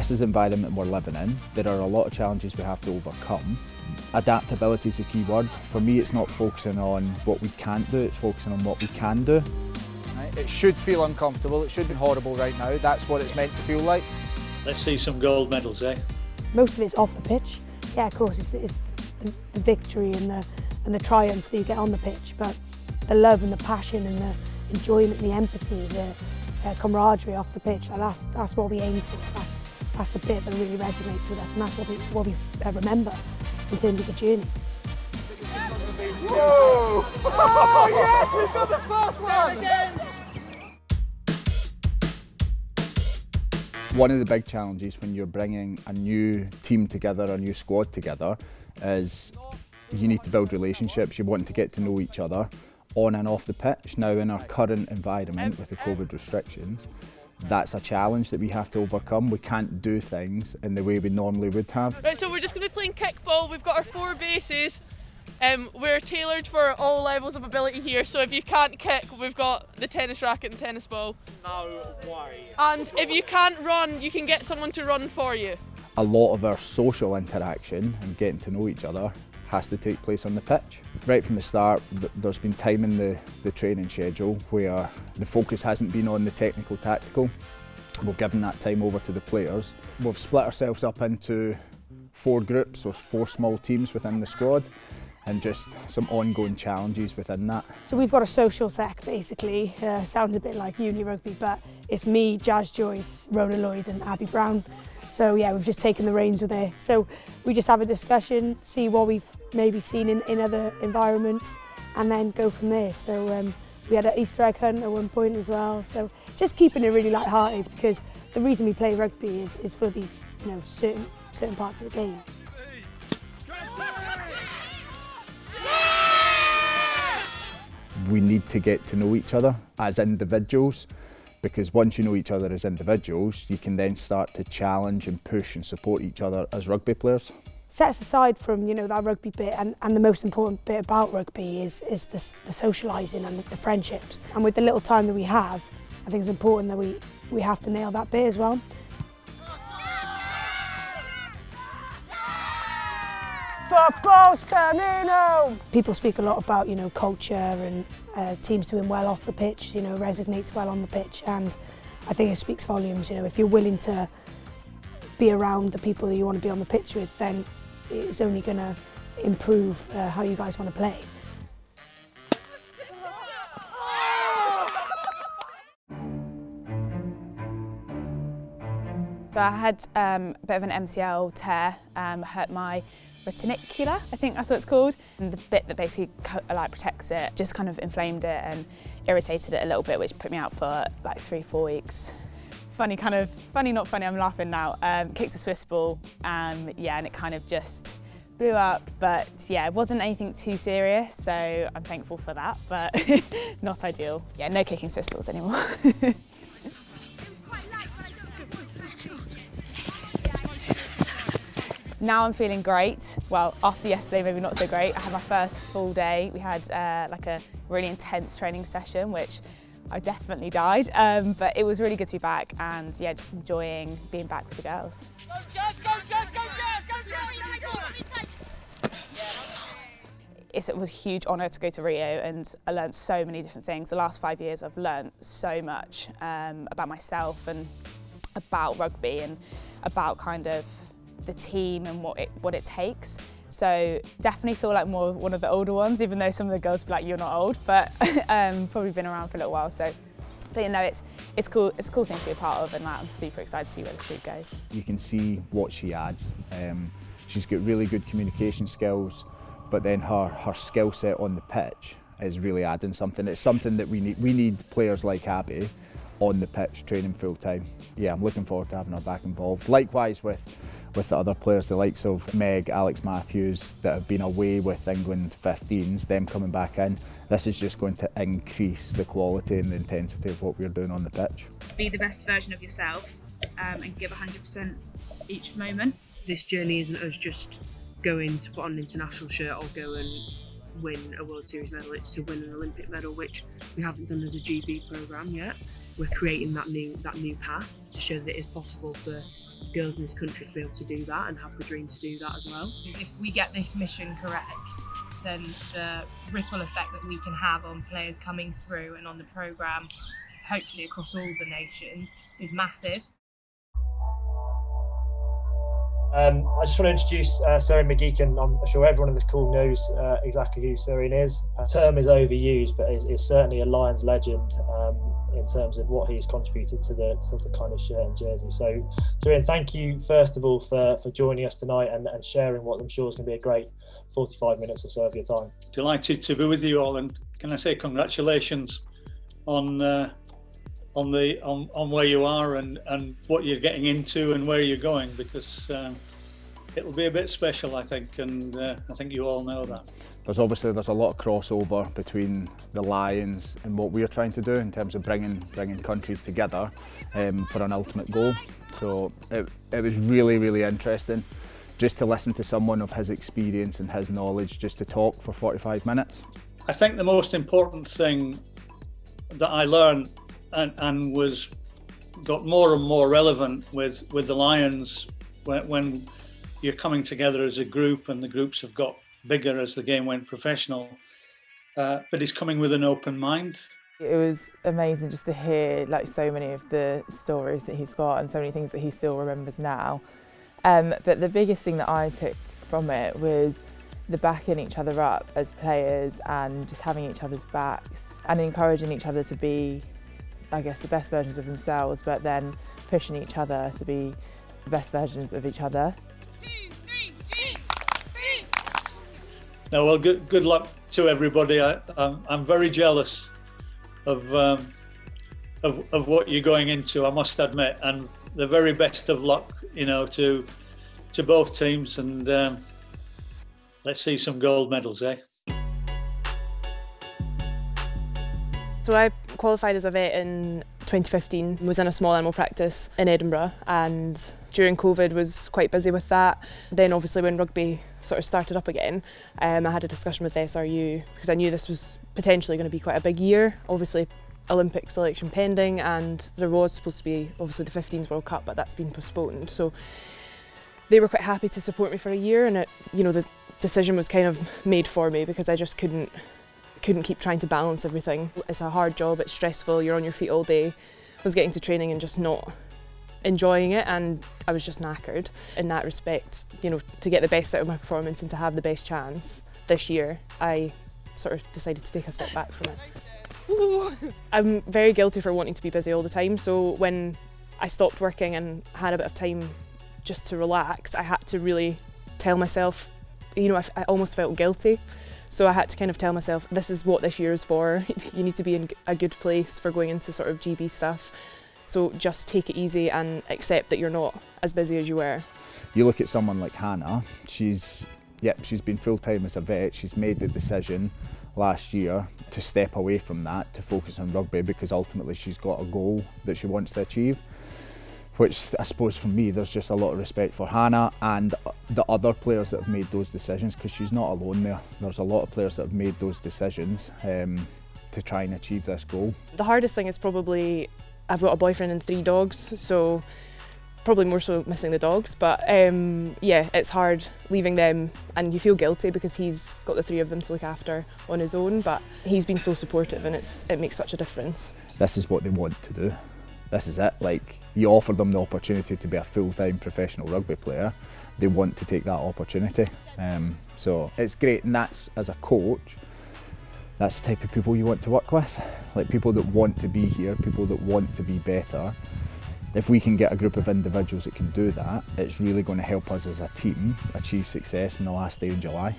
this is the environment we're living in. There are a lot of challenges we have to overcome. Adaptability is the key word. For me, it's not focusing on what we can't do, it's focusing on what we can do. It should feel uncomfortable, it should be horrible right now. That's what it's meant to feel like. Let's see some gold medals, eh? Most of it's off the pitch. Yeah, of course, it's the victory and the triumph that you get on the pitch, but the love and the passion and the enjoyment and the empathy, the camaraderie off the pitch, that's what we aim for. That's the bit that really resonates with us, and that's what we remember in terms of the journey. Whoa! Oh yes, we've got the first one! One of the big challenges when you're bringing a new team together, a new squad together, is you need to build relationships. You want to get to know each other on and off the pitch. Now, in our current environment with the COVID restrictions, that's a challenge that we have to overcome. We can't do things in the way we normally would have. Right, so we're just going to be playing kickball. We've got our 4 bases. We're tailored for all levels of ability here, so if you can't kick, we've got the tennis racket and tennis ball. No worry. And if you can't run, you can get someone to run for you. A lot of our social interaction and getting to know each other has to take place on the pitch. Right from the start, there's been time in the training schedule where the focus hasn't been on the technical tactical. We've given that time over to the players. We've split ourselves up into 4 groups, or 4 small teams within the squad, and just some ongoing challenges within that. So we've got a social sec basically. Sounds a bit like uni rugby, but it's me, Jazz Joyce, Rhoda Lloyd and Abby Brown. So yeah, we've just taken the reins with it. So we just have a discussion, see what we've maybe seen in other environments, and then go from there. So we had an Easter egg hunt at one point as well. So just keeping it really light-hearted, because the reason we play rugby is for these, certain parts of the game. We need to get to know each other as individuals, because once you know each other as individuals, you can then start to challenge and push and support each other as rugby players. Set us aside from that rugby bit, and the most important bit about rugby is the socialising and the friendships. And with the little time that we have, I think it's important that we have to nail that bit as well. Football's coming home! People speak a lot about culture and teams doing well off the pitch, resonates well on the pitch, and I think it speaks volumes. If you're willing to be around the people that you want to be on the pitch with, then it's only going to improve how you guys want to play. So I had a bit of an MCL tear, hurt my retinicular, I think that's what it's called. And the bit that basically protects it just kind of inflamed it and irritated it a little bit, which put me out for like 3-4 weeks. Funny, not funny, I'm laughing now. Kicked a Swiss ball, and it kind of just blew up. But yeah, it wasn't anything too serious, so I'm thankful for that, but not ideal. Yeah, no kicking Swiss balls anymore. Now I'm feeling great. Well, after yesterday, maybe not so great. I had my first full day. We had like a really intense training session, which I definitely died, but it was really good to be back, and yeah, just enjoying being back with the girls. Go, Jazz, go, Jazz, go, Jazz, go, Jazz! It was a huge honour to go to Rio, and I learned so many different things. The last 5 years I've learned so much about myself and about rugby and about kind of the team and what it takes. So definitely feel like more one of the older ones, even though some of the girls be like, you're not old, but probably been around for a little while. So, but it's cool. It's a cool thing to be a part of, and I'm super excited to see where this group goes. You can see what she adds. She's got really good communication skills, but then her skill set on the pitch is really adding something. It's something that we need. We need players like Abby on the pitch training full time. Yeah, I'm looking forward to having her back involved. Likewise with the other players, the likes of Meg, Alex Matthews, that have been away with England 15s, them coming back in. This is just going to increase the quality and the intensity of what we're doing on the pitch. Be the best version of yourself and give 100% each moment. This journey isn't us just going to put on an international shirt or go and win a World Series medal. It's to win an Olympic medal, which we haven't done as a GB programme yet. we're creating that new path to show that it is possible for girls in this country to be able to do that and have the dream to do that as well. If we get this mission correct, then the ripple effect that we can have on players coming through and on the programme, hopefully across all the nations, is massive. I just want to introduce Serene McGeechan. I'm sure everyone in this call knows exactly who Serene is. The term is overused, but is certainly a Lions legend in terms of what he's contributed to the kind of shirt and jersey. So, Serene, thank you first of all for joining us tonight and sharing what I'm sure is going to be a great 45 minutes or so of your time. Delighted to be with you all, and can I say congratulations on where you are and what you're getting into and where you're going, because it'll be a bit special, I think, and I think you all know that. There's a lot of crossover between the Lions and what we're trying to do in terms of bringing countries together for an ultimate goal. So it was really interesting just to listen to someone of his experience and his knowledge just to talk for 45 minutes. I think the most important thing that I learned and got more and more relevant with the Lions when you're coming together as a group, and the groups have got bigger as the game went professional, but he's coming with an open mind. It was amazing just to hear like so many of the stories that he's got and so many things that he still remembers now. But the biggest thing that I took from it was the backing each other up as players and just having each other's backs and encouraging each other to be, I guess, the best versions of themselves, but then pushing each other to be the best versions of each other. 2, 3, G! No, well, good luck to everybody. I'm very jealous of what you're going into, I must admit, and the very best of luck, to both teams, and let's see some gold medals, eh? So I qualified as a vet in 2015, was in a small animal practice in Edinburgh, and during COVID was quite busy with that. Then obviously when rugby sort of started up again, I had a discussion with SRU because I knew this was potentially going to be quite a big year. Obviously Olympic selection pending, and there was supposed to be obviously the 15s World Cup, but that's been postponed. So they were quite happy to support me for a year, and the decision was kind of made for me because I just couldn't keep trying to balance everything. It's a hard job, it's stressful, you're on your feet all day. I was getting to training and just not enjoying it, and I was just knackered. In that respect, to get the best out of my performance and to have the best chance this year, I sort of decided to take a step back from it. I'm very guilty for wanting to be busy all the time, so when I stopped working and had a bit of time just to relax, I had to really tell myself, I almost felt guilty. So I had to kind of tell myself, this is what this year is for. You need to be in a good place for going into sort of GB stuff. So just take it easy and accept that you're not as busy as you were. You look at someone like Hannah, she's been full-time as a vet. She's made the decision last year to step away from that, to focus on rugby, because ultimately she's got a goal that she wants to achieve. Which I suppose for me, there's just a lot of respect for Hannah and the other players that have made those decisions, because she's not alone there. There's a lot of players that have made those decisions to try and achieve this goal. The hardest thing is probably, I've got a boyfriend and 3 dogs, so probably more so missing the dogs, but yeah, it's hard leaving them, and you feel guilty because he's got the 3 of them to look after on his own, but he's been so supportive and it makes such a difference. This is what they want to do. This is it. Like, you offer them the opportunity to be a full-time professional rugby player, they want to take that opportunity. So it's great, and that's, as a coach, that's the type of people you want to work with. Like, people that want to be here, people that want to be better. If we can get a group of individuals that can do that, it's really going to help us as a team achieve success in the last day in July.